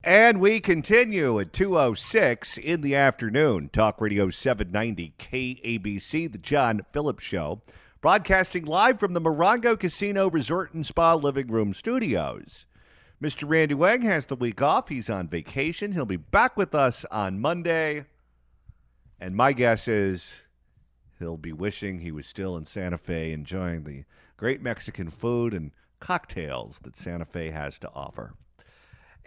And we continue at 2:06 in the afternoon. Talk Radio 790 KABC, the John Phillips Show, broadcasting live from the Morongo Casino Resort and Spa Living Room Studios. Mr. Randy Wang has the week off. He's on vacation. He'll be back with us on Monday. And my guess is he'll be wishing he was still in Santa Fe enjoying the great Mexican food and cocktails that Santa Fe has to offer.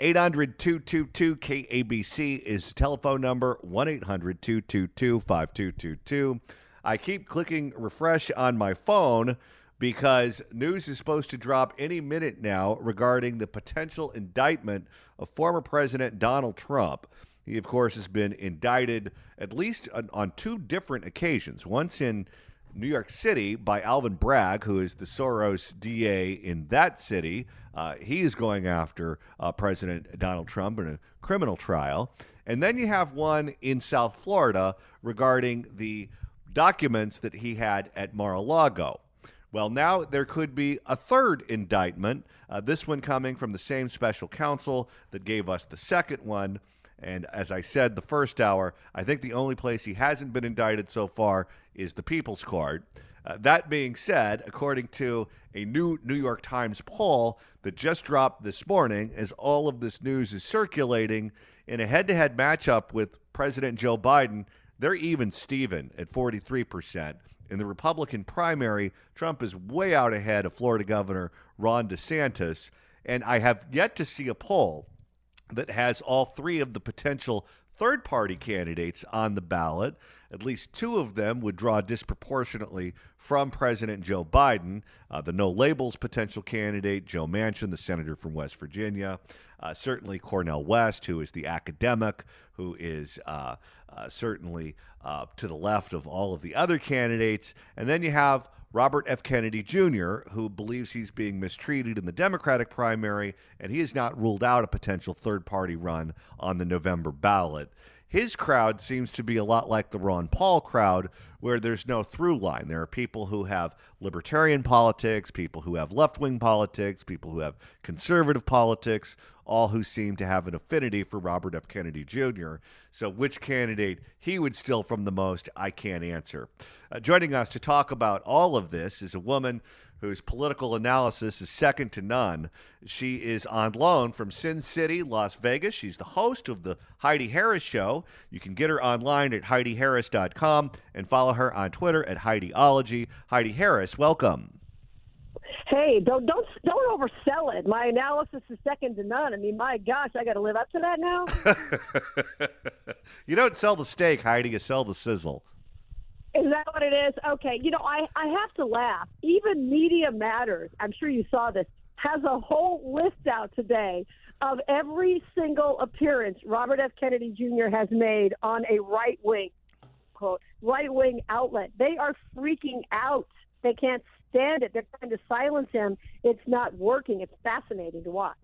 800-222-KABC is the telephone number, 1-800-222-5222. I keep clicking refresh on my phone because news is supposed to drop any minute now regarding the potential indictment of former President Donald Trump. He, of course, has been indicted at least on two different occasions, once in New York City by Alvin Bragg, who is the Soros DA in that city. He is going after President Donald Trump in a criminal trial. And then you have one in South Florida regarding the documents that he had at Mar-a-Lago. Well, now there could be a third indictment, this one coming from the same special counsel that gave us the second one. And as I said the first hour, I think the only place he hasn't been indicted so far is the People's Court. That being said, according to a new New York Times poll that just dropped this morning, as all of this news is circulating, in a head-to-head matchup with President Joe Biden, they're even Steven at 43%. In the Republican primary, Trump is way out ahead of Florida Governor Ron DeSantis. And I have yet to see a poll that has all three of the potential third-party candidates on the ballot. At least two of them would draw disproportionately from President Joe Biden. The no-labels potential candidate, Joe Manchin, the senator from West Virginia. Certainly Cornel West, who is the academic, who is certainly to the left of all of the other candidates. And then you have Robert F. Kennedy Jr., who believes he's being mistreated in the Democratic primary, and he has not ruled out a potential third-party run on the November ballot. His crowd seems to be a lot like the Ron Paul crowd, where there's no through line. There are people who have libertarian politics, people who have left-wing politics, people who have conservative politics, all who seem to have an affinity for Robert F. Kennedy Jr. So which candidate he would steal from the most, I can't answer. Joining us to talk about all of this is a woman whose political analysis is second to none. She is on loan from Sin City, Las Vegas. She's the host of the Heidi Harris Show. You can get her online at HeidiHarris.com and follow her on Twitter at Heidiology. Heidi Harris, welcome. Hey, don't oversell it. My analysis is second to none. I mean, my gosh, I got to live up to that now. You don't sell the steak, Heidi. You sell the sizzle. Is that what it is? Okay. You know, I have to laugh. Even Media Matters, I'm sure you saw this, has a whole list out today of every single appearance Robert F. Kennedy Jr. has made on a right-wing, quote, right-wing outlet. They are freaking out. They can't stand it. They're trying to silence him. It's not working. It's fascinating to watch.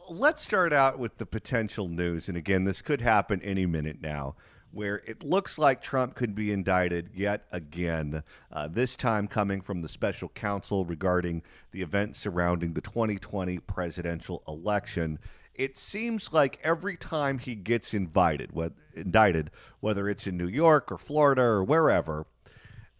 Let's start out with the potential news. And again, this could happen any minute now, where it looks like Trump could be indicted yet again, this time coming from the special counsel regarding the events surrounding the 2020 presidential election. It seems like every time he gets indicted, whether it's in New York or Florida or wherever,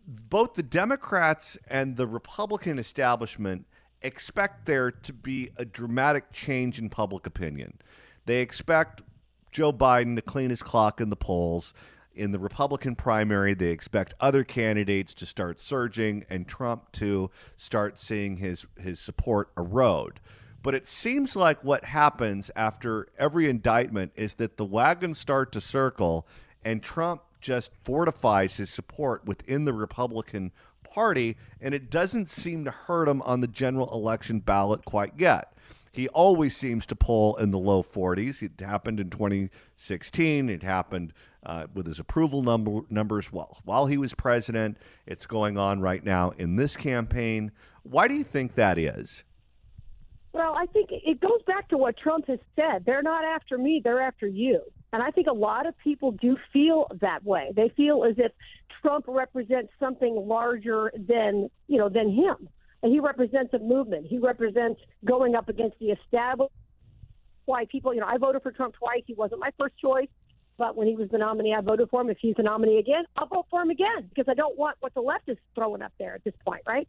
both the Democrats and the Republican establishment expect there to be a dramatic change in public opinion. They expect Joe Biden to clean his clock in the polls. In the Republican primary, they expect other candidates to start surging and Trump to start seeing his support erode. But it seems like what happens after every indictment is that the wagons start to circle and Trump just fortifies his support within the Republican Party, and it doesn't seem to hurt him on the general election ballot quite yet. He always seems to poll in the low 40s. It happened in 2016. It happened with his approval numbers while he was president. It's going on right now in this campaign. Why do you think that is? Well, I think it goes back to what Trump has said. They're not after me, they're after you. And I think a lot of people do feel that way. They feel as if Trump represents something larger than him. And he represents a movement. He represents going up against the establishment. why people, I voted for Trump twice. He wasn't my first choice. But when he was the nominee, I voted for him. If he's the nominee again, I'll vote for him again because I don't want what the left is throwing up there at this point, right?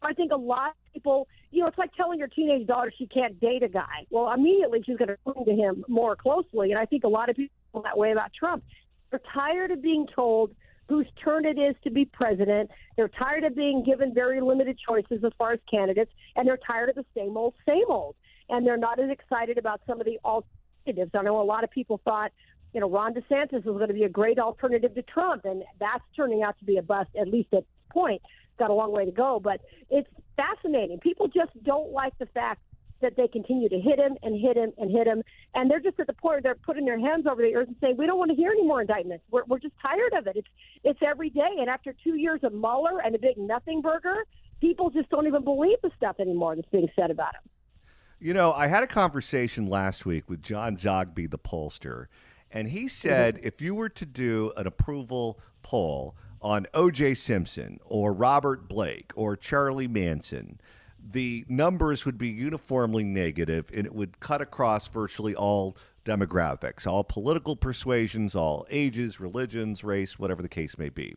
I think a lot of people, it's like telling your teenage daughter she can't date a guy. Well, immediately she's going to cling to him more closely. And I think a lot of people feel that way about Trump. They're tired of being told whose turn it is to be president. They're tired of being given very limited choices as far as candidates. And they're tired of the same old, same old. And they're not as excited about some of the alternatives. I know a lot of people thought, Ron DeSantis was going to be a great alternative to Trump, and that's turning out to be a bust, at least at this point. Got a long way to go, but it's fascinating. People just don't like the fact that they continue to hit him and hit him and hit him, and they're just at the point where they're putting their hands over their ears and saying, we don't want to hear any more indictments. We're just tired of it. It's every day, and after 2 years of Mueller and a big nothing burger, people just don't even believe the stuff anymore that's being said about him. I had a conversation last week with John Zogby, the pollster, and he said if you were to do an approval poll on O.J. Simpson or Robert Blake or Charlie Manson, the numbers would be uniformly negative, and it would cut across virtually all demographics, all political persuasions, all ages, religions, race, whatever the case may be.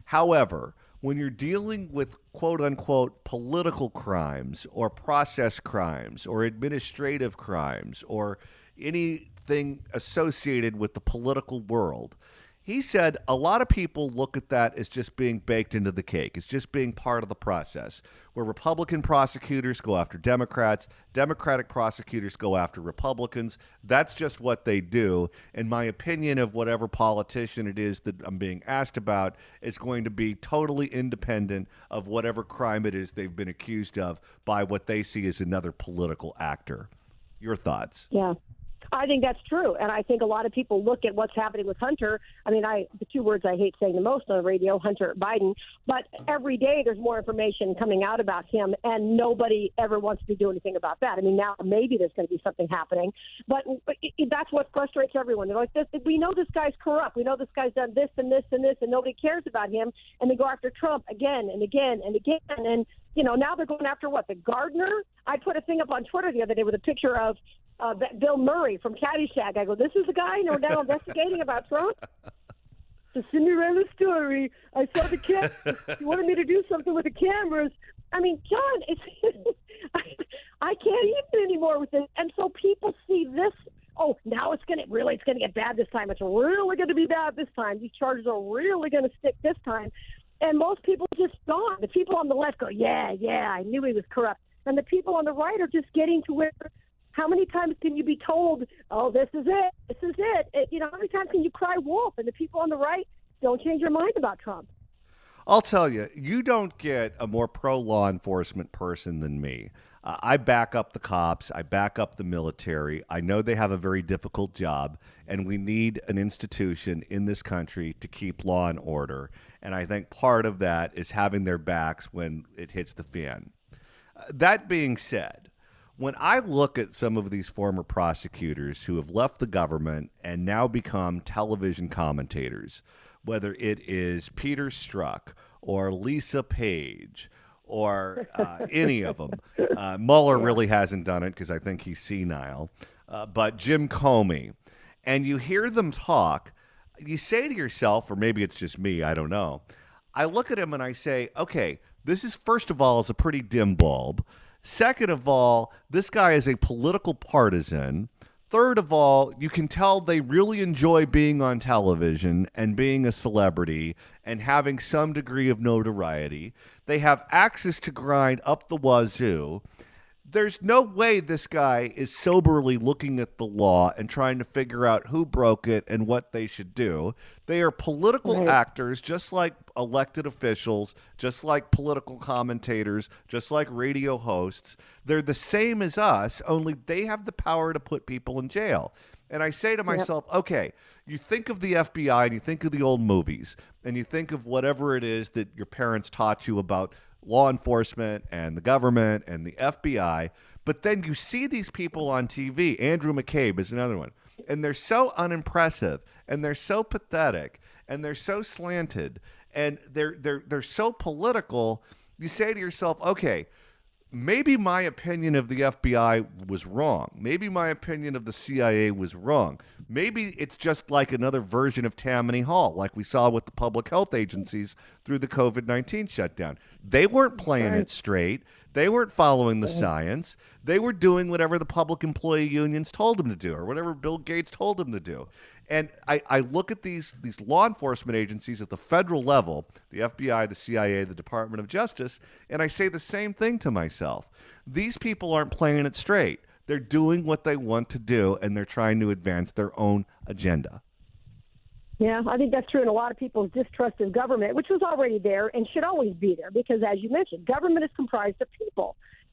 However, when you're dealing with quote-unquote political crimes or process crimes or administrative crimes or anything associated with the political world, he said a lot of people look at that as just being baked into the cake. It's just being part of the process, where Republican prosecutors go after Democrats, Democratic prosecutors go after Republicans. That's just what they do. And my opinion of whatever politician it is that I'm being asked about is going to be totally independent of whatever crime it is they've been accused of by what they see as another political actor. Your thoughts? Yeah. I think that's true. And I think a lot of people look at what's happening with Hunter. I mean, the two words I hate saying the most on the radio, Hunter Biden, but every day there's more information coming out about him, and nobody ever wants to do anything about that. I mean, now maybe there's going to be something happening, but that's what frustrates everyone. They're like, we know this guy's corrupt. We know this guy's done this and this and this, and nobody cares about him. And they go after Trump again and again and again. And, now they're going after what? The gardener? I put a thing up on Twitter the other day with a picture of Bill Murray from Caddyshack. I go, this is the guy we're now investigating about Trump? The Cinderella story. I saw the cat. He wanted me to do something with the cameras. I mean, John, I can't even anymore with this. And so people see this. Oh, now it's going to get bad this time. It's really going to be bad this time. These charges are really going to stick this time. And most people just don't. The people on the left go, yeah, I knew he was corrupt. And the people on the right are just getting to where, how many times can you be told, oh, this is it? How many times can you cry wolf? And the people on the right don't change their mind about Trump. I'll tell you, you don't get a more pro-law enforcement person than me. I back up the cops. I back up the military. I know they have a very difficult job, and we need an institution in this country to keep law and order. And I think part of that is having their backs when it hits the fan. That being said, when I look at some of these former prosecutors who have left the government and now become television commentators, whether it is Peter Strzok or Lisa Page or any of them, Mueller really hasn't done it because I think he's senile, but Jim Comey, and you hear them talk, you say to yourself, or maybe it's just me, I don't know, I look at him and I say, okay, this is, first of all, is a pretty dim bulb. Second of all, this guy is a political partisan. Third of all, you can tell they really enjoy being on television and being a celebrity and having some degree of notoriety. They have access to grind up the wazoo. There's no way this guy is soberly looking at the law and trying to figure out who broke it and what they should do. They are political actors, just like elected officials, just like political commentators, just like radio hosts. They're the same as us, only they have the power to put people in jail. And I say to myself, okay, you think of the FBI and you think of the old movies and you think of whatever it is that your parents taught you about law enforcement and the government and the FBI, but then you see these people on TV. Andrew McCabe is another one. And they're so unimpressive and they're so pathetic and they're so slanted and they're so political. You say to yourself, okay, maybe my opinion of the FBI was wrong. Maybe my opinion of the CIA was wrong. Maybe it's just like another version of Tammany Hall, like we saw with the public health agencies through the COVID-19 shutdown. They weren't playing Right. it straight. They weren't following the science. They were doing whatever the public employee unions told them to do or whatever Bill Gates told them to do. And I look at these law enforcement agencies at the federal level, the FBI, the CIA, the Department of Justice, and I say the same thing to myself. These people aren't playing it straight. They're doing what they want to do, and they're trying to advance their own agenda. Yeah, I think that's true. And a lot of people's distrust of government, which was already there and should always be there, because as you mentioned, government is comprised of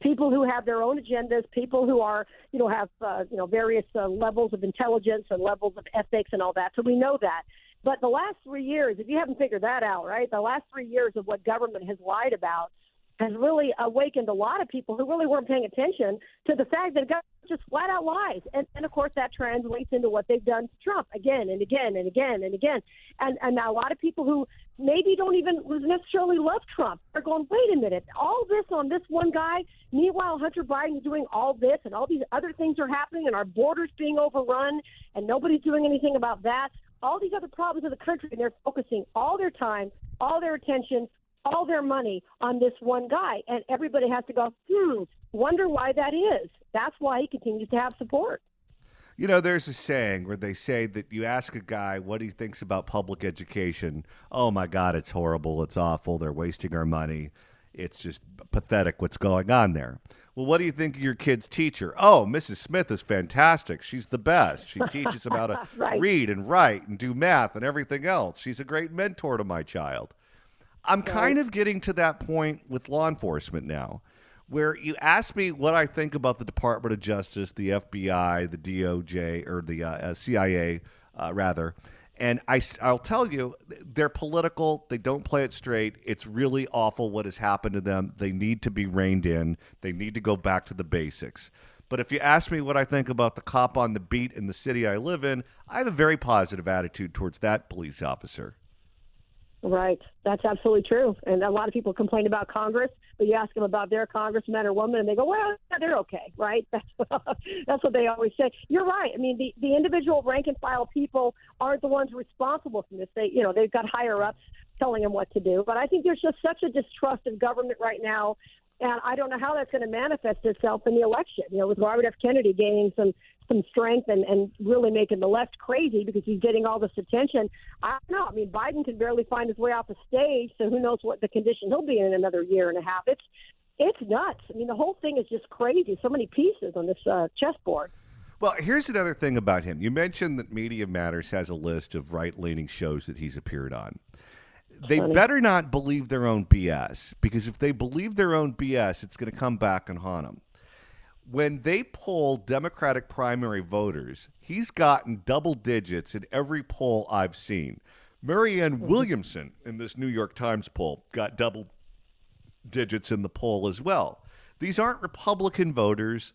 people who have their own agendas, people who are, have, various levels of intelligence and levels of ethics and all that. So we know that. But the last 3 years, if you haven't figured that out, right, the last 3 years of what government has lied about has really awakened a lot of people who really weren't paying attention to the fact that government just flat out lies. And of course, that translates into what they've done to Trump again and again and again and again. And now a lot of people who maybe don't even necessarily love Trump are going, wait a minute, all this on this one guy. Meanwhile, Hunter Biden is doing all this and all these other things are happening and our borders being overrun and nobody's doing anything about that. All these other problems of the country, and they're focusing all their time, all their attention, all their money on this one guy. And everybody has to go, wonder why that is. That's why he continues to have support. You know, there's a saying where they say that you ask a guy what he thinks about public education. Oh, my God, it's horrible. It's awful. They're wasting our money. It's just pathetic what's going on there. Well, what do you think of your kid's teacher? Oh, Mrs. Smith is fantastic. She's the best. She teaches them how to Right. read and write and do math and everything else. She's a great mentor to my child. I'm kind of getting to that point with law enforcement now, where you ask me what I think about the Department of Justice, the FBI, the DOJ, or the CIA, rather. And I'll tell you, they're political. They don't play it straight. It's really awful what has happened to them. They need to be reined in. They need to go back to the basics. But if you ask me what I think about the cop on the beat in the city I live in, I have a very positive attitude towards that police officer. Right. That's absolutely true. And a lot of people complain about Congress, but you ask them about their congressman or woman, and they go, well, yeah, they're okay, right? That's what they always say. You're right. I mean, the individual rank and file people aren't the ones responsible for this. They've got higher ups telling them what to do. But I think there's just such a distrust of government right now. And I don't know how that's going to manifest itself in the election. With Robert F. Kennedy gaining some strength and really making the left crazy because he's getting all this attention. I don't know. I mean, Biden can barely find his way off the stage, so who knows what the condition he'll be in another year and a half. It's nuts. I mean, the whole thing is just crazy. So many pieces on this chessboard. Well, here's another thing about him. You mentioned that Media Matters has a list of right-leaning shows that he's appeared on. They better not believe their own BS, because if they believe their own BS, it's going to come back and haunt them. When they poll Democratic primary voters, he's gotten double digits in every poll I've seen. Marianne Williamson in this New York Times poll got double digits in the poll as well. These aren't Republican voters.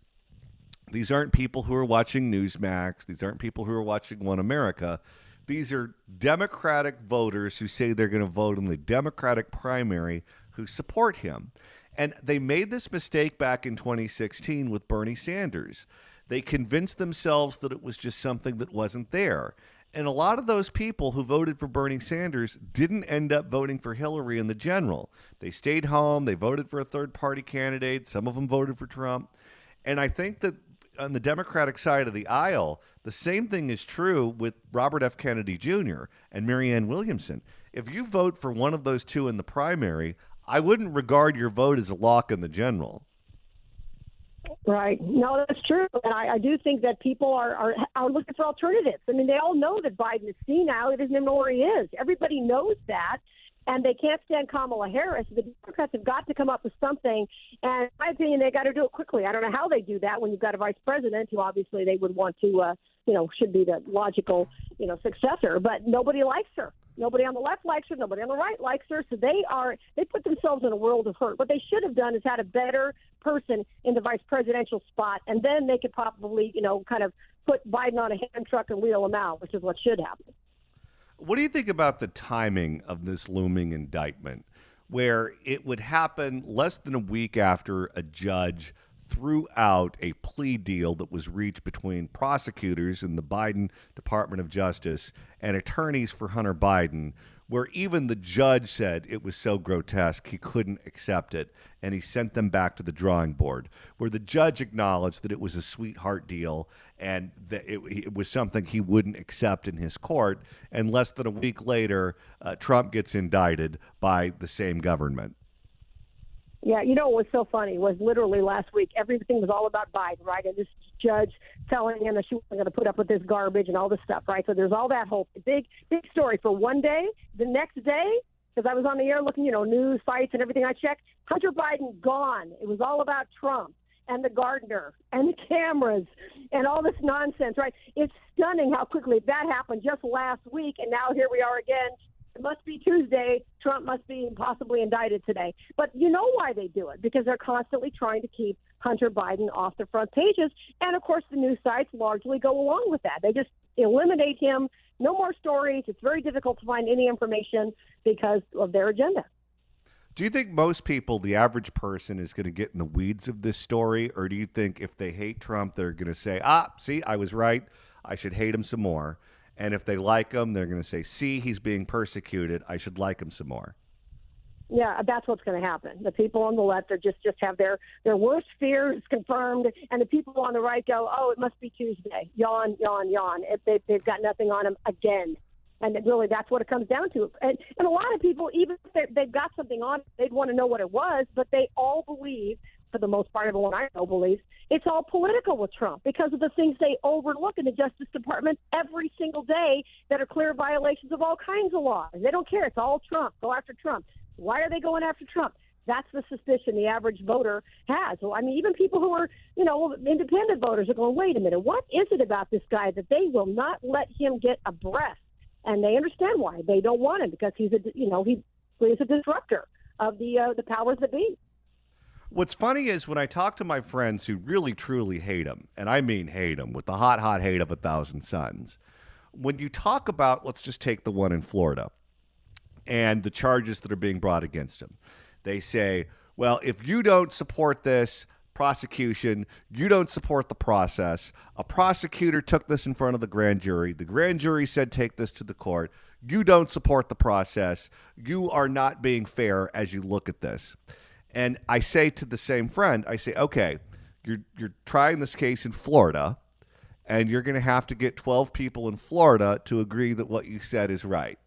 These aren't people who are watching Newsmax. These aren't people who are watching One America. These are Democratic voters who say they're going to vote in the Democratic primary who support him. And they made this mistake back in 2016 with Bernie Sanders. They convinced themselves that it was just something that wasn't there. And a lot of those people who voted for Bernie Sanders didn't end up voting for Hillary in the general. They stayed home. They voted for a third-party candidate. Some of them voted for Trump. And I think that on the Democratic side of the aisle, the same thing is true with Robert F. Kennedy Jr. and Marianne Williamson. If you vote for one of those two in the primary, I wouldn't regard your vote as a lock in the general. Right. No, that's true. And I do think that people are looking for alternatives. I mean, they all know that Biden is senile. He doesn't even know where he is. Everybody knows that. And they can't stand Kamala Harris. The Democrats have got to come up with something. And in my opinion, they got to do it quickly. I don't know how they do that when you've got a vice president who obviously they would want to, should be the logical, successor. But nobody likes her. Nobody on the left likes her. Nobody on the right likes her. So they put themselves in a world of hurt. What they should have done is had a better person in the vice presidential spot. And then they could probably, kind of put Biden on a hand truck and wheel him out, which is what should happen. What do you think about the timing of this looming indictment? where it would happen less than a week after a judge threw out a plea deal that was reached between prosecutors in the Biden Department of Justice and attorneys for Hunter Biden, where even the judge said it was so grotesque he couldn't accept it, and he sent them back to the drawing board, where the judge acknowledged that it was a sweetheart deal and that it was something he wouldn't accept in his court. And less than a week later, Trump gets indicted by the same government. Yeah, what was so funny was literally last week, everything was all about Biden, right? And this judge telling him that she wasn't going to put up with this garbage and all this stuff, right? So there's all that whole big story for one day. The next day, because I was on the air looking, news sites and everything I checked, Hunter Biden gone. It was all about Trump and the gardener and the cameras and all this nonsense, right? It's stunning how quickly that happened just last week, and now here we are again. It must be Tuesday. Trump must be possibly indicted today. But you know why they do it? Because they're constantly trying to keep Hunter Biden off the front pages. And, of course, the news sites largely go along with that. They just eliminate him. No more stories. It's very difficult to find any information because of their agenda. Do you think most people, the average person, is going to get in the weeds of this story? Or do you think if they hate Trump, they're going to say, see, I was right. I should hate him some more. And if they like him, they're going to say, see, he's being persecuted. I should like him some more. Yeah, that's what's going to happen. The people on the left are just have their worst fears confirmed, and the people on the right go, oh, it must be Tuesday. Yawn, yawn, yawn. They've got nothing on them again. And really, that's what it comes down to. And a lot of people, even if they've got something on, they'd want to know what it was, but they all believe, for the most part, everyone I know believes, it's all political with Trump because of the things they overlook in the Justice Department every single day that are clear violations of all kinds of laws. They don't care. It's all Trump. Go after Trump. Why are they going after Trump? That's the suspicion the average voter has. Well, I mean, even people who are, independent voters are going, wait a minute, what is it about this guy that they will not let him get a breath? And they understand why. They don't want him because he's a disruptor of the powers that be. What's funny is when I talk to my friends who really, truly hate him, and I mean hate him with the hot, hot hate of 1,000 suns, when you talk about, let's just take the one in Florida and the charges that are being brought against him, they say, well, if you don't support this prosecution, you don't support the process. A prosecutor took this in front of the grand jury. The grand jury said, take this to the court. You don't support the process. You are not being fair as you look at this. And I say to the same friend, I say, okay, you're trying this case in Florida, and you're going to have to get 12 people in Florida to agree that what you said is right.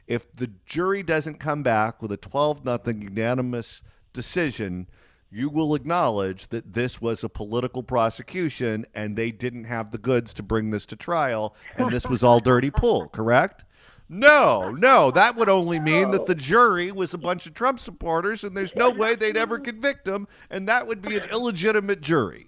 If the jury doesn't come back with a 12-0 unanimous decision, you will acknowledge that this was a political prosecution and they didn't have the goods to bring this to trial, and this was all dirty pool, correct? No, that would only mean that the jury was a bunch of Trump supporters and there's no way they'd ever convict him, and that would be an illegitimate jury.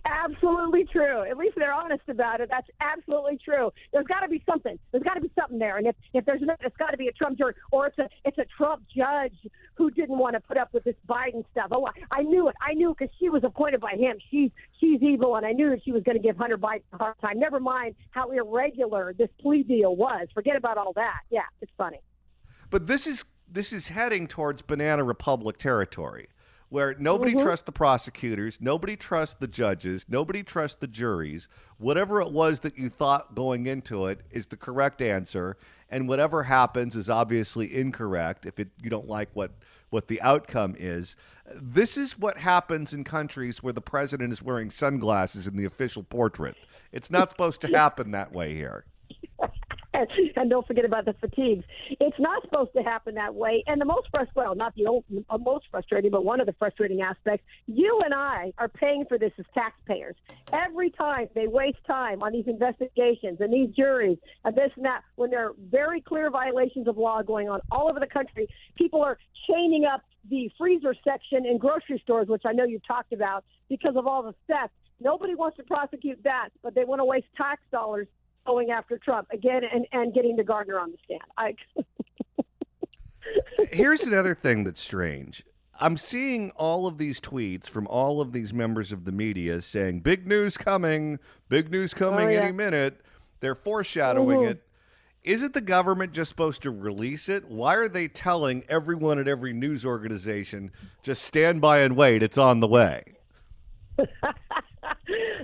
Absolutely true. At least they're honest about it. That's absolutely true. There's got to be something. There's got to be something there. And if there's not, it's got to be a Trump jury, or it's a Trump judge who didn't want to put up with this Biden stuff. Oh, I knew it. I knew because she was appointed by him. She's evil, and I knew that she was going to give Hunter Biden a hard time. Never mind how irregular this plea deal was. Forget about all that. Yeah, it's funny. But this is heading towards Banana Republic territory, where nobody trusts the prosecutors, nobody trusts the judges, nobody trusts the juries. Whatever it was that you thought going into it is the correct answer, and whatever happens is obviously incorrect if you don't like what the outcome is. This is what happens in countries where the president is wearing sunglasses in the official portrait. It's not supposed to happen that way here. And don't forget about the fatigues. It's not supposed to happen that way. And the most most frustrating, but one of the frustrating aspects, you and I are paying for this as taxpayers. Every time they waste time on these investigations and these juries and this and that, when there are very clear violations of law going on all over the country, people are chaining up the freezer section in grocery stores, which I know you've talked about, because of all the theft. Nobody wants to prosecute that, but they want to waste tax dollars going after Trump again and getting the gardener on the stand. Here's another thing that's strange. I'm seeing all of these tweets from all of these members of the media saying, big news coming any minute. They're foreshadowing it. Isn't the government just supposed to release it? Why are they telling everyone at every news organization, just stand by and wait, it's on the way?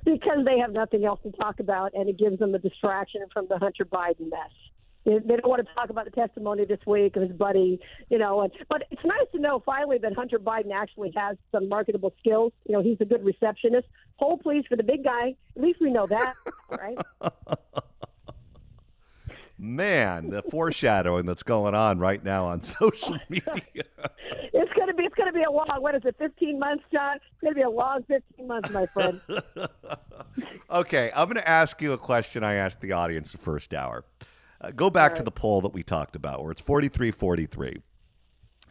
Because they have nothing else to talk about, and it gives them a distraction from the Hunter Biden mess. They don't want to talk about the testimony this week of his buddy, but it's nice to know finally that Hunter Biden actually has some marketable skills. He's a good receptionist. Hold please for the big guy. At least we know that, right? Man, the foreshadowing that's going on right now on social media. It's gonna be a long, what is it, 15 months, John? It's gonna be a long 15 months, my friend. Okay, I'm going to ask you a question I asked the audience the first hour. Go back to the poll that we talked about, where it's 43-43.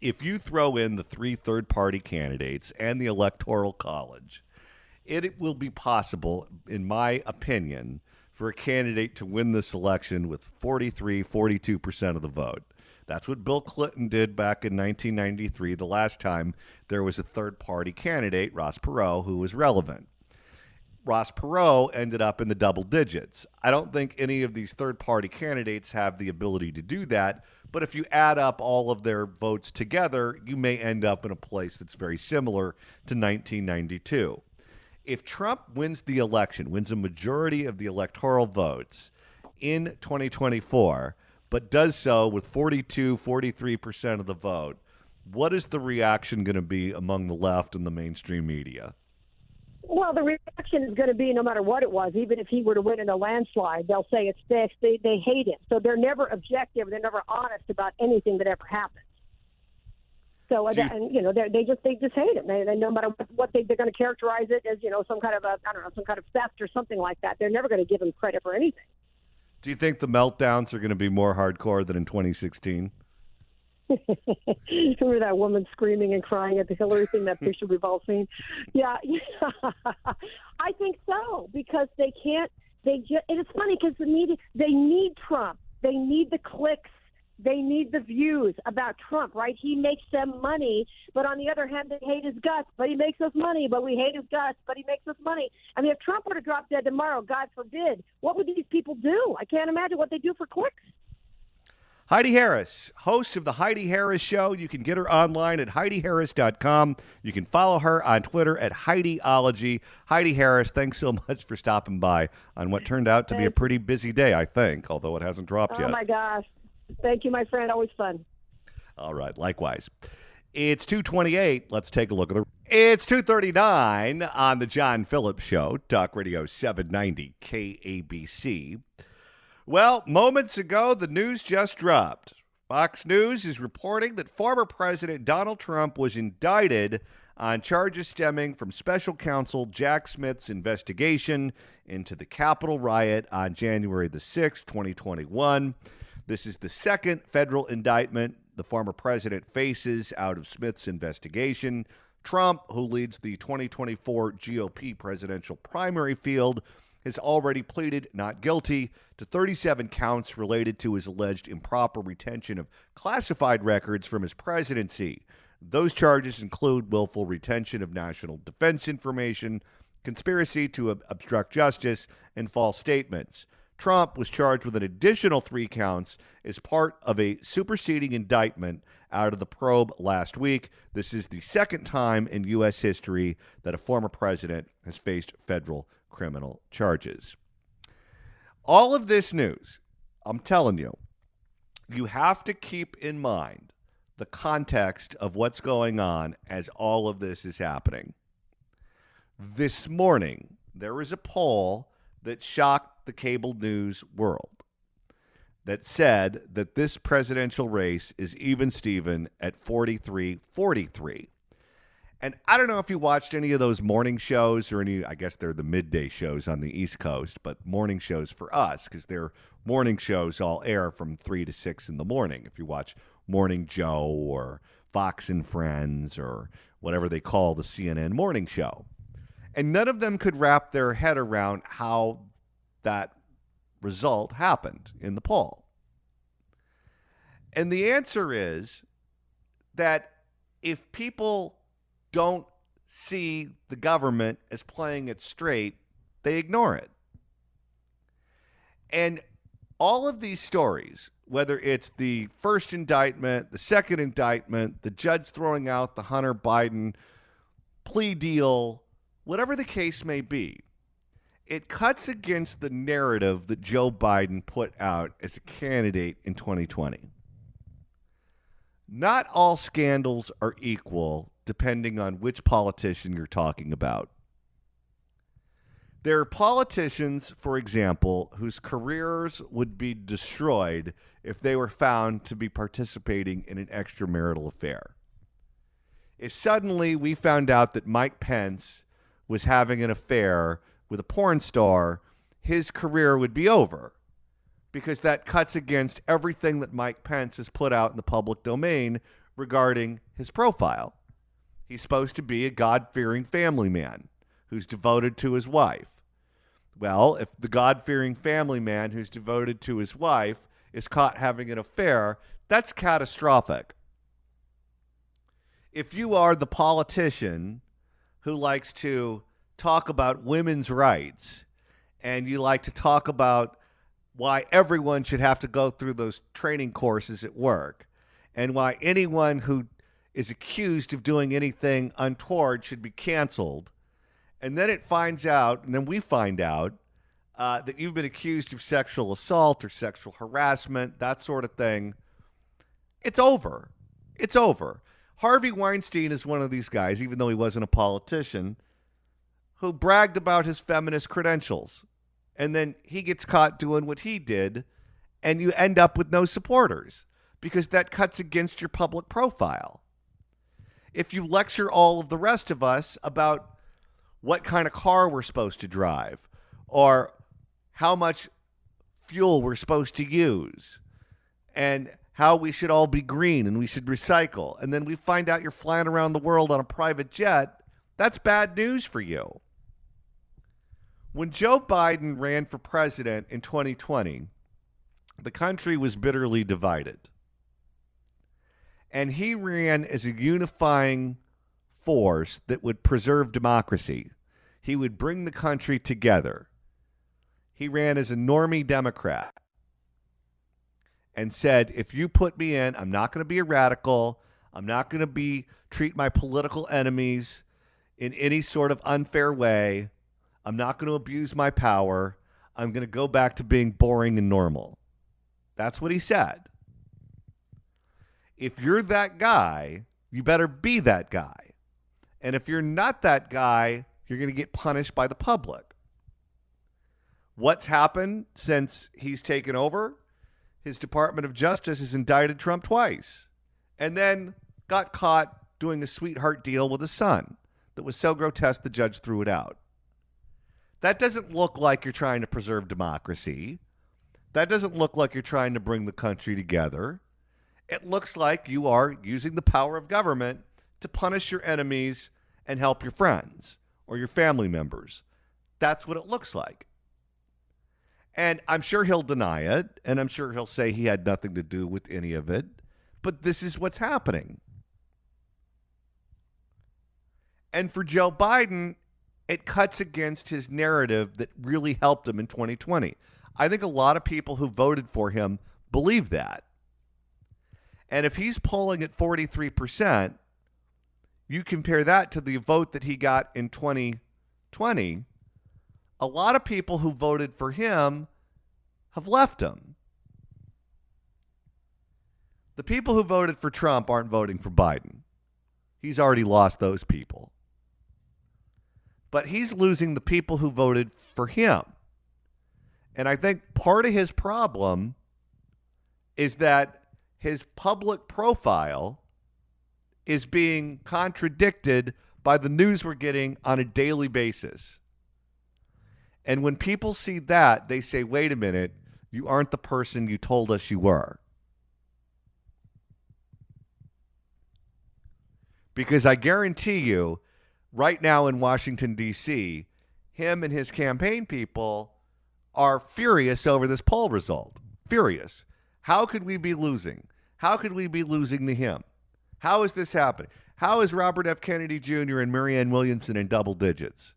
If you throw in the 3 third-party candidates and the Electoral College, it will be possible, in my opinion, for a candidate to win this election with 42% of the vote. That's what Bill Clinton did back in 1993, the last time there was a third-party candidate, Ross Perot, who was relevant. Ross Perot ended up in the double digits. I don't think any of these third-party candidates have the ability to do that, but if you add up all of their votes together, you may end up in a place that's very similar to 1992. If Trump wins the election, wins a majority of the electoral votes in 2024, but does so with 43% of the vote, what is the reaction going to be among the left and the mainstream media? Well, the reaction is going to be no matter what it was, even if he were to win in a landslide, they'll say it's fixed. They hate him. So they're never objective. They're never honest about anything that ever happens. So, they just hate him. They no matter what they're going to characterize it as, some kind of some kind of theft or something like that. They're never going to give him credit for anything. Do you think the meltdowns are going to be more hardcore than in 2016? Remember that woman screaming and crying at the Hillary thing, that picture we've all seen? Yeah. I think so, because they can't, and it's funny because the media, they need Trump. They need the clicks. They need the views about Trump, right? He makes them money, but on the other hand, they hate his guts, but he makes us money, but we hate his guts, but he makes us money. I mean, if Trump were to drop dead tomorrow, God forbid, what would these people do? I can't imagine what they do for clicks. Heidi Harris, host of The Heidi Harris Show. You can get her online at HeidiHarris.com. You can follow her on Twitter at Heidiology. Heidi Harris, thanks so much for stopping by on what turned out to be a pretty busy day, I think, although it hasn't dropped yet. Oh, my gosh. Thank you, my friend. Always fun. All right, likewise. It's 2:28. Let's take a look at It's 2:39 on the John Phillips Show, Talk Radio 790 KABC. Well, moments ago, the news just dropped. Fox News is reporting that former President Donald Trump was indicted on charges stemming from special counsel Jack Smith's investigation into the Capitol riot on January the 6th, 2021. This is the second federal indictment the former president faces out of Smith's investigation. Trump, who leads the 2024 GOP presidential primary field, has already pleaded not guilty to 37 counts related to his alleged improper retention of classified records from his presidency. Those charges include willful retention of national defense information, conspiracy to obstruct justice, and false statements. Trump was charged with an additional 3 counts as part of a superseding indictment out of the probe last week. This is the second time in U.S. history that a former president has faced federal criminal charges. All of this news, I'm telling you, you have to keep in mind the context of what's going on as all of this is happening. This morning, there was a poll that shocked the cable news world that said that this presidential race is even Steven at 43-43. And I don't know if you watched any of those morning shows or any, I guess they're the midday shows on the East Coast, but morning shows for us, because their morning shows all air from 3 to 6 in the morning. If you watch Morning Joe or Fox and Friends or whatever they call the CNN morning show. And none of them could wrap their head around how that result happened in the poll. And the answer is that if people don't see the government as playing it straight, they ignore it. And All of these stories, whether it's the first indictment, the second indictment, the judge throwing out the Hunter Biden plea deal, whatever the case may be, it cuts against the narrative that Joe Biden put out as a candidate in 2020. Not all scandals are equal, depending on which politician you're talking about. There are politicians, for example, whose careers would be destroyed if they were found to be participating in an extramarital affair. If suddenly we found out that Mike Pence was having an affair with a porn star, his career would be over, because that cuts against everything that Mike Pence has put out in the public domain regarding his profile. He's supposed to be a God-fearing family man who's devoted to his wife. Well, if the God-fearing family man who's devoted to his wife is caught having an affair, that's catastrophic. If you are the politician who likes to talk about women's rights and you like to talk about why everyone should have to go through those training courses at work and why anyone who is accused of doing anything untoward should be canceled, and then we find out that you've been accused of sexual assault or sexual harassment, that sort of thing, it's over. It's over. Harvey Weinstein is one of these guys, even though he wasn't a politician, who bragged about his feminist credentials. And then he gets caught doing what he did, and you end up with no supporters because that cuts against your public profile. If you lecture all of the rest of us about what kind of car we're supposed to drive or how much fuel we're supposed to use and how we should all be green and we should recycle, and then we find out you're flying around the world on a private jet, that's bad news for you. When Joe Biden ran for president in 2020, the country was bitterly divided. And he ran as a unifying force that would preserve democracy. He would bring the country together. He ran as a normie Democrat and said, if you put me in, I'm not going to be a radical. I'm not going to treat my political enemies in any sort of unfair way. I'm not going to abuse my power. I'm going to go back to being boring and normal. That's what he said. If you're that guy, you better be that guy. And if you're not that guy, you're going to get punished by the public. What's happened since he's taken over? His Department of Justice has indicted Trump twice and then got caught doing a sweetheart deal with his son that was so grotesque the judge threw it out. That doesn't look like you're trying to preserve democracy. That doesn't look like you're trying to bring the country together. It looks like you are using the power of government to punish your enemies and help your friends or your family members. That's what it looks like. And I'm sure he'll deny it, and I'm sure he'll say he had nothing to do with any of it, but this is what's happening. And for Joe Biden, it cuts against his narrative that really helped him in 2020. I think a lot of people who voted for him believe that. And if he's polling at 43%, you compare that to the vote that he got in 2020, a lot of people who voted for him have left him. The people who voted for Trump aren't voting for Biden. He's already lost those people. But he's losing the people who voted for him. And I think part of his problem is that his public profile is being contradicted by the news we're getting on a daily basis. And when people see that, they say, wait a minute, you aren't the person you told us you were. Because I guarantee you, right now in Washington, D.C., him and his campaign people are furious over this poll result. Furious. How could we be losing? How could we be losing to him? How is this happening? How is Robert F. Kennedy Jr. and Marianne Williamson in double digits?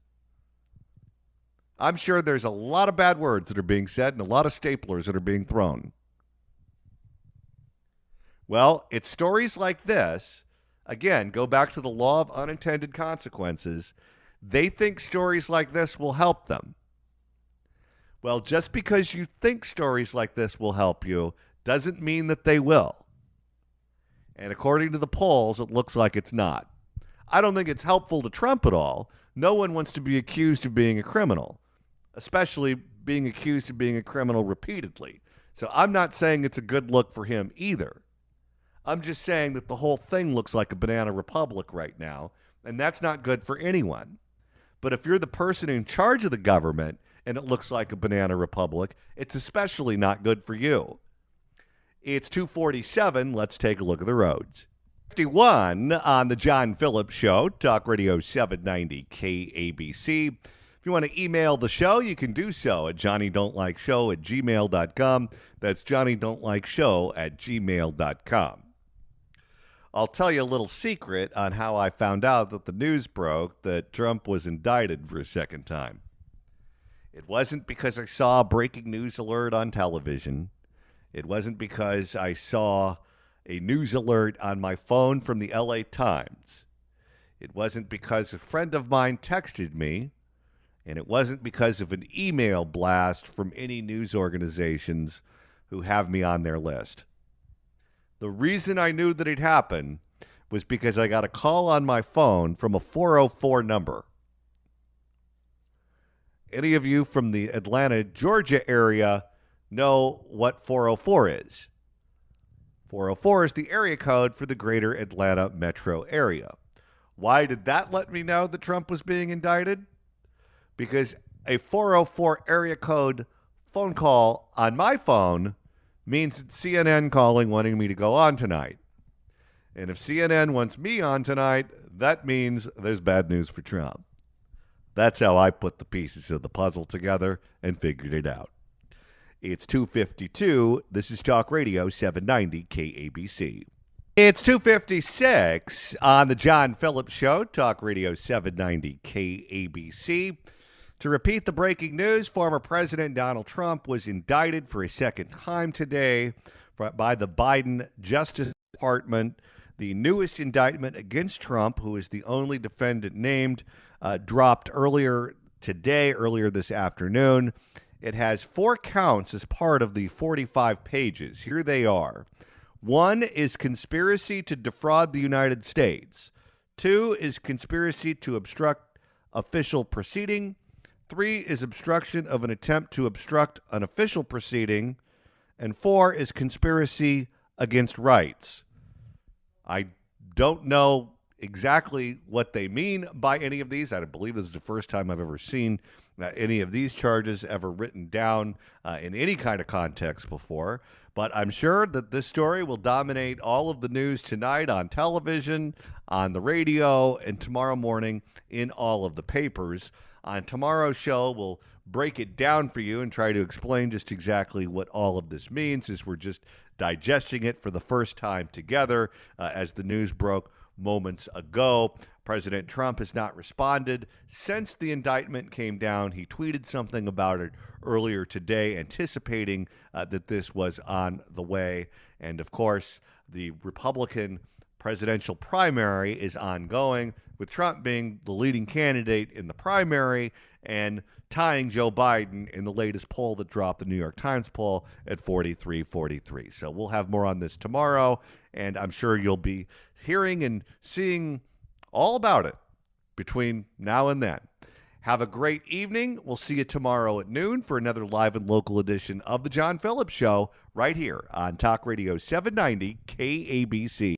I'm sure there's a lot of bad words that are being said and a lot of staplers that are being thrown. Well, it's stories like this. Again, go back to the law of unintended consequences. They think stories like this will help them. Well, just because you think stories like this will help you doesn't mean that they will. And according to the polls, it looks like it's not. I don't think it's helpful to Trump at all. No one wants to be accused of being a criminal, especially being accused of being a criminal repeatedly. So I'm not saying it's a good look for him either. I'm just saying that the whole thing looks like a banana republic right now, and that's not good for anyone. But if you're the person in charge of the government and it looks like a banana republic, it's especially not good for you. It's 2:47. Let's take a look at the roads. 51 on the John Phillips Show, Talk Radio 790 KABC. If you want to email the show, you can do so at johnnydon'tlikeshow@gmail.com. That's johnnydon'tlikeshow@gmail.com. I'll tell you a little secret on how I found out that the news broke that Trump was indicted for a second time. It wasn't because I saw a breaking news alert on television. It wasn't because I saw a news alert on my phone from the LA Times. It wasn't because a friend of mine texted me. And it wasn't because of an email blast from any news organizations who have me on their list. The reason I knew that it happened was because I got a call on my phone from a 404 number. Any of you from the Atlanta, Georgia area know what 404 is. 404 is the area code for the greater Atlanta metro area. Why did that let me know that Trump was being indicted? Because a 404 area code phone call on my phone means it's CNN calling wanting me to go on tonight. And if CNN wants me on tonight, that means there's bad news for Trump. That's how I put the pieces of the puzzle together and figured it out. It's 2:52. This is Talk Radio 790 KABC. It's 2:56 on the John Phillips Show, Talk Radio 790 KABC. To repeat the breaking news, former President Donald Trump was indicted for a second time today by the Biden Justice Department. The newest indictment against Trump, who is the only defendant named, dropped earlier this afternoon. It has 4 counts as part of the 45 pages. Here they are. 1 is conspiracy to defraud the United States. 2 is conspiracy to obstruct official proceeding. 3 is obstruction of an attempt to obstruct an official proceeding. And 4 is conspiracy against rights. I don't know exactly what they mean by any of these. I believe this is the first time I've ever seen any of these charges ever written down in any kind of context before. But I'm sure that this story will dominate all of the news tonight on television, on the radio, and tomorrow morning in all of the papers. On tomorrow's show, we'll break it down for you and try to explain just exactly what all of this means as we're just digesting it for the first time together as the news broke moments ago. President Trump has not responded since the indictment came down. He tweeted something about it earlier today, anticipating that this was on the way. And of course, the Republican presidential primary is ongoing, with Trump being the leading candidate in the primary and tying Joe Biden in the latest poll that dropped, the New York Times poll, at 43-43. So we'll have more on this tomorrow, and I'm sure you'll be hearing and seeing all about it between now and then. Have a great evening. We'll see you tomorrow at noon for another live and local edition of The John Phillips Show right here on Talk Radio 790 KABC.